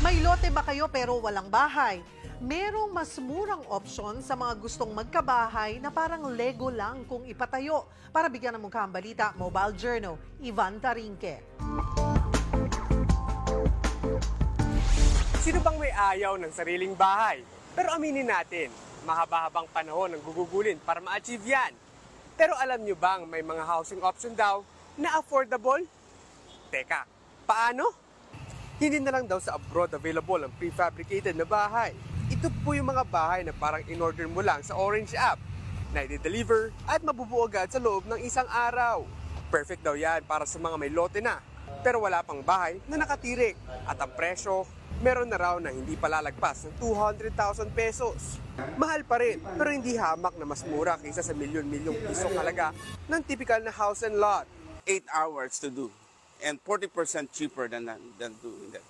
May lote ba kayo pero walang bahay? Merong mas murang opsyon sa mga gustong magkabahay na parang Lego lang kung ipatayo. Para bigyan ng mukha ang balita, Mobile Journal, Ivan Tarinque. Sino bang may ayaw ng sariling bahay? Pero aminin natin, mahaba-habang panahon ang gugugulin para ma-achieve yan. Pero alam nyo bang may mga housing option daw na affordable? Teka, paano? Hindi na lang daw sa abroad available ang prefabricated na bahay. Ito po yung mga bahay na parang in-order mo lang sa Orange app na i-deliver at mabubuo agad sa loob ng isang araw. Perfect daw yan para sa mga may lote na, pero wala pang bahay na nakatirik. At ang presyo, meron na raw na hindi palalagpas ng 200,000 pesos. Mahal pa rin, pero hindi hamak na mas mura kaysa sa milyon-milyong pisong halaga ng typical na house and lot. 8 hours to do and 40% cheaper than doing that.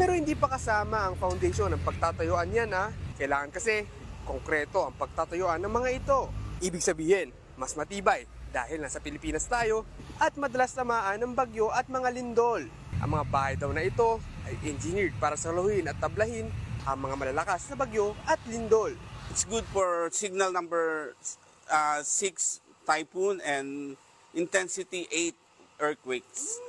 Pero hindi pa kasama ang foundation ng pagtatayuan yan ha. Kailangan kasi konkreto ang pagtatayuan ng mga ito. Ibig sabihin, mas matibay dahil nasa Pilipinas tayo at madalas tamaan ng bagyo at mga lindol. Ang mga bahay daw na ito ay engineered para saluhin at tablahin ang mga malalakas na bagyo at lindol. It's good for signal number 6 typhoon and intensity 8 earthquakes.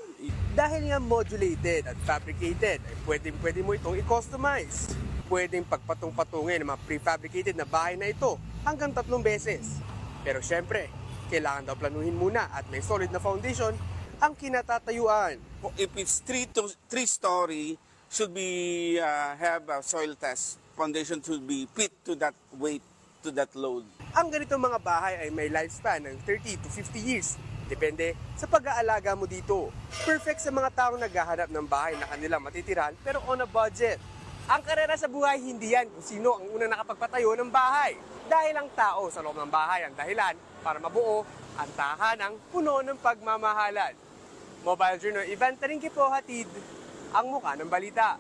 Dahil nga modulated at fabricated, ay pwede mo itong i-customize. Pwedeng pagpatong-patungin ng mga prefabricated na bahay na ito hanggang 3 beses. Pero syempre, kailangan daw planuhin muna at may solid na foundation ang kinatatayuan. If it's 3-story, should be have a soil test. Foundation should be fit to that weight, to that load. Ang ganitong mga bahay ay may lifespan ng 30 to 50 years. Depende sa pag-aalaga mo dito. Perfect sa mga taong naghahanap ng bahay na kanilang matitirahan pero on a budget. Ang karera sa buhay, hindi yan kung sino ang unang nakapagpatayo ng bahay. Dahil ang tao sa loob ng bahay ang dahilan para mabuo ang tahanang puno ng pagmamahalan. Mobile Journal, Ivan Tarinque po hatid ang mukha ng balita.